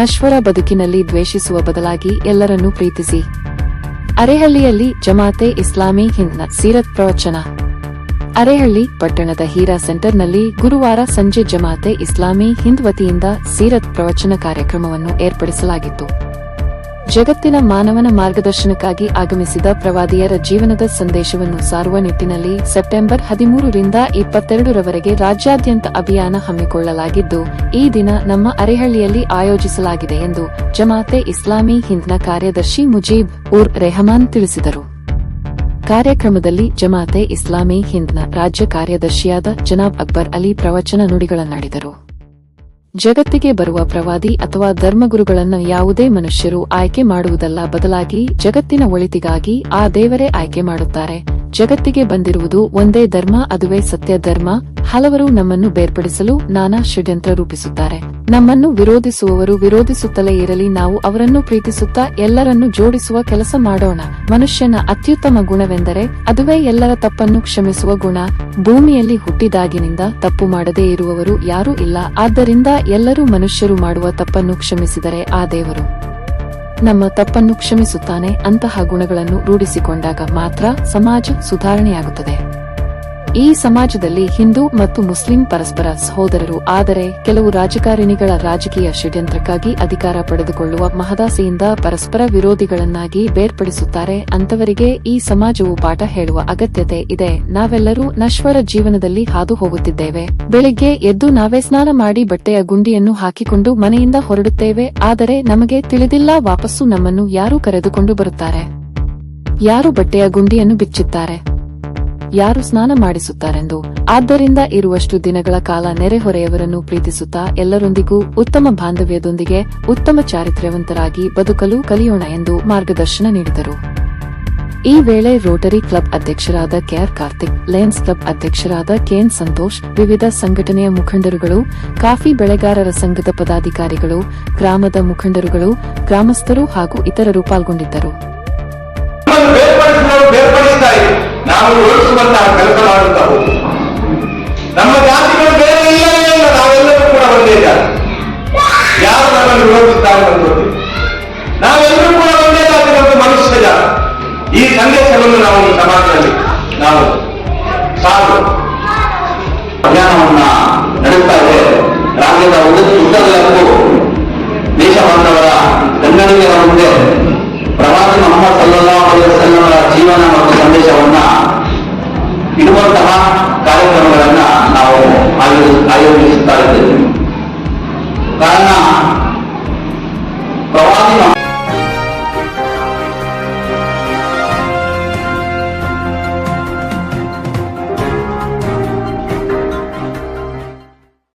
ನಶ್ವರ ಬದುಕಿನಲ್ಲಿ ದ್ವೇಷಿಸುವ ಬದಲಾಗಿ ಎಲ್ಲರನ್ನೂ ಪ್ರೀತಿಸಿ. ಅರೇಹಳ್ಳಿಯಲ್ಲಿ ಜಮಾತೆ ಇಸ್ಲಾಮಿ ಹಿಂದ್ನ ಸೀರತ್ ಪ್ರವಚನ. ಅರೇಹಳ್ಳಿ ಪಟ್ಟಣದ ಹೀರಾ ಸೆಂಟರ್ನಲ್ಲಿ ಗುರುವಾರ ಸಂಜೆ ಜಮಾತೆ ಇಸ್ಲಾಮಿ ಹಿಂದ್ ವತಿಯಿಂದ ಸೀರತ್ ಪ್ರವಚನ ಕಾರ್ಯಕ್ರಮವನ್ನು ಏರ್ಪಡಿಸಲಾಗಿತ್ತು. ಜಗತ್ತಿನ ಮಾನವನ ಮಾರ್ಗದರ್ಶನಕ್ಕಾಗಿ ಆಗಮಿಸಿದ ಪ್ರವಾದಿಯರ ಜೀವನದ ಸಂದೇಶವನ್ನು ಸಾರುವ ನಿಟ್ಟಿನಲ್ಲಿ ಸೆಪ್ಟೆಂಬರ್ 13ರಿಂದ 22ರವರೆಗೆ ರಾಜ್ಯಾದ್ಯಂತ ಅಭಿಯಾನ ಹಮ್ಮಿಕೊಳ್ಳಲಾಗಿದ್ದು, ಈ ದಿನ ನಮ್ಮ ಅರೇಹಳ್ಳಿಯಲ್ಲಿ ಆಯೋಜಿಸಲಾಗಿದೆ ಎಂದು ಜಮಾತೆ ಇಸ್ಲಾಮಿ ಹಿಂದ್ನ ಕಾರ್ಯದರ್ಶಿ ಮುಜೀಬ್ ಉರ್ ರೆಹಮಾನ್ ತಿಳಿಸಿದರು. ಕಾರ್ಯಕ್ರಮದಲ್ಲಿ ಜಮಾತೆ ಇಸ್ಲಾಮಿ ಹಿಂದ್ನ ರಾಜ್ಯ ಕಾರ್ಯದರ್ಶಿಯಾದ ಜನಾಬ್ ಅಕ್ಬರ್ ಅಲಿ ಪ್ರವಚನ ನುಡಿಗಳನ್ನಾಡಿದರು. ಜಗತ್ತಿಗೆ ಬರುವ ಪ್ರವಾದಿ ಅಥವಾ ಧರ್ಮಗುರುಗಳನ್ನು ಯಾವುದೇ ಮನುಷ್ಯರು ಆಯ್ಕೆ ಮಾಡುವುದಲ್ಲ, ಬದಲಾಗಿ ಜಗತ್ತಿನ ಒಳಿತಿಗಾಗಿ ಆ ದೇವರೇ ಆಯ್ಕೆ ಮಾಡುತ್ತಾರೆ. ಜಗತ್ತಿಗೆ ಬಂದಿರುವುದು ಒಂದೇ ಧರ್ಮ, ಅದುವೇ ಸತ್ಯ ಧರ್ಮ. ಹಲವರು ನಮ್ಮನ್ನು ಬೇರ್ಪಡಿಸಲು ನಾನಾ ಷಡ್ಯಂತ್ರ ರೂಪಿಸುತ್ತಾರೆ. ನಮ್ಮನ್ನು ವಿರೋಧಿಸುವವರು ವಿರೋಧಿಸುತ್ತಲೇ ಇರಲಿ, ನಾವು ಅವರನ್ನು ಪ್ರೀತಿಸುತ್ತಾ ಎಲ್ಲರನ್ನೂ ಜೋಡಿಸುವ ಕೆಲಸ ಮಾಡೋಣ. ಮನುಷ್ಯನ ಅತ್ಯುತ್ತಮ ಗುಣವೆಂದರೆ ಅದುವೇ ಎಲ್ಲರ ತಪ್ಪನ್ನು ಕ್ಷಮಿಸುವ ಗುಣ. ಭೂಮಿಯಲ್ಲಿ ಹುಟ್ಟಿದಾಗಿನಿಂದ ತಪ್ಪು ಮಾಡದೇ ಇರುವವರು ಯಾರೂ ಇಲ್ಲ. ಆದ್ದರಿಂದ ಎಲ್ಲರೂ ಮನುಷ್ಯರು ಮಾಡುವ ತಪ್ಪನ್ನು ಕ್ಷಮಿಸಿದರೆ ಆ ದೇವರು ನಮ್ಮ ತಪ್ಪನ್ನು ಕ್ಷಮಿಸುತ್ತಾನೆ. ಅಂತಹ ಗುಣಗಳನ್ನು ರೂಢಿಸಿಕೊಂಡಾಗ ಮಾತ್ರ ಸಮಾಜ ಸುಧಾರಣೆಯಾಗುತ್ತದೆ. ಈ ಸಮಾಜದಲ್ಲಿ ಹಿಂದೂ ಮತ್ತು ಮುಸ್ಲಿಂ ಪರಸ್ಪರ ಸಹೋದರರು. ಆದರೆ ಕೆಲವು ರಾಜಕಾರಣಿಗಳ ರಾಜಕೀಯ ಷಡ್ಯಂತ್ರಕ್ಕಾಗಿ ಅಧಿಕಾರ ಪಡೆದುಕೊಳ್ಳುವ ಮಹದಾಸೆಯಿಂದ ಪರಸ್ಪರ ವಿರೋಧಿಗಳನ್ನಾಗಿ ಬೇರ್ಪಡಿಸುತ್ತಾರೆ. ಅಂತವರಿಗೆ ಈ ಸಮಾಜವು ಪಾಠ ಹೇಳುವ ಅಗತ್ಯತೆ ಇದೆ. ನಾವೆಲ್ಲರೂ ನಶ್ವರ ಜೀವನದಲ್ಲಿ ಹಾದು ಹೋಗುತ್ತಿದ್ದೇವೆ. ಬೆಳಿಗ್ಗೆ ಎದ್ದು ನಾವೇ ಸ್ನಾನ ಮಾಡಿ ಬಟ್ಟೆಯ ಗುಂಡಿಯನ್ನು ಹಾಕಿಕೊಂಡು ಮನೆಯಿಂದ ಹೊರಡುತ್ತೇವೆ. ಆದರೆ ನಮಗೆ ತಿಳಿದಿಲ್ಲ, ವಾಪಸ್ಸು ನಮ್ಮನ್ನು ಯಾರು ಕರೆದುಕೊಂಡು ಬರುತ್ತಾರೆ, ಯಾರು ಬಟ್ಟೆಯ ಗುಂಡಿಯನ್ನು ಬಿಚ್ಚುತ್ತಾರೆ, ಯಾರು ಸ್ನಾನ ಮಾಡಿಸುತ್ತಾರೆಂದು. ಆದ್ದರಿಂದ ಇರುವಷ್ಟು ದಿನಗಳ ಕಾಲ ನೆರೆಹೊರೆಯವರನ್ನು ಪ್ರೀತಿಸುತ್ತಾ ಎಲ್ಲರೊಂದಿಗೂ ಉತ್ತಮ ಬಾಂಧವ್ಯದೊಂದಿಗೆ ಉತ್ತಮ ಚಾರಿತ್ರ್ಯವಂತರಾಗಿ ಬದುಕಲು ಕಲಿಯೋಣ ಎಂದು ಮಾರ್ಗದರ್ಶನ ನೀಡಿದರು. ಈ ವೇಳೆ ರೋಟರಿ ಕ್ಲಬ್ ಅಧ್ಯಕ್ಷರಾದ ಕೆಆರ್ ಕಾರ್ತಿಕ್, ಲಯನ್ಸ್ ಕ್ಲಬ್ ಅಧ್ಯಕ್ಷರಾದ ಕೆಎನ್ ಸಂತೋಷ್, ವಿವಿಧ ಸಂಘಟನೆಯ ಮುಖಂಡರುಗಳು, ಕಾಫಿ ಬೆಳೆಗಾರರ ಸಂಘದ ಪದಾಧಿಕಾರಿಗಳು, ಗ್ರಾಮದ ಮುಖಂಡರುಗಳು, ಗ್ರಾಮಸ್ಥರು ಹಾಗೂ ಇತರರು ಪಾಲ್ಗೊಂಡಿದ್ದರು. ನಾವು ಓಡಿಸುವಂತಹ ಕೆಲಸ ಮಾಡುತ್ತಾ ಹೋಗಿ ನಮ್ಮ ಜಾತಿಗಳು ಬೇರೆ ಇಲ್ಲವೇ ಇಲ್ಲ, ನಾವೆಲ್ಲರೂ ಕೂಡ ಒಂದೇ ಜಾತಿ. ಯಾರು ನಮ್ಮನ್ನು ವಿರೋಧಿಸುತ್ತಾರೆ ಅಂತ ಗೊತ್ತಿಲ್ಲ. ನಾವೆಲ್ಲರೂ ಕೂಡ ಒಂದೇ ಜಾತಿ ಮತ್ತು ಮನುಷ್ಯ ಜಾತಿ. ಈ ಸಂದೇಶವನ್ನು ನಾವು ಸಮಾಜದಲ್ಲಿ ನಾವು ಸಾಕು ಅಭಿಯಾನವನ್ನ ನಡೆಸ್ತಾ ಇದೆ. ರಾಜ್ಯದ ಉದ್ದಗಲಕ್ಕೂ ದೇಶ ಬಾಂಧವರ ಕನ್ನಡಿಗರ ಮುಂದೆ ಪ್ರವಾದಿ ಮೊಹಮ್ಮದ್ ಸಲ್ಲಲ್ಲಾಹು ಅಲೈಹಿ ವಸಲ್ಲಂ ಜೀವನ ಮತ್ತು ಸಂದೇಶವನ್ನ ಇಡುವಂತಹ ಕಾರ್ಯಕ್ರಮಗಳನ್ನ ನಾವು ಆಯೋಜಿಸುತ್ತಾ ಇದ್ದೇವೆ.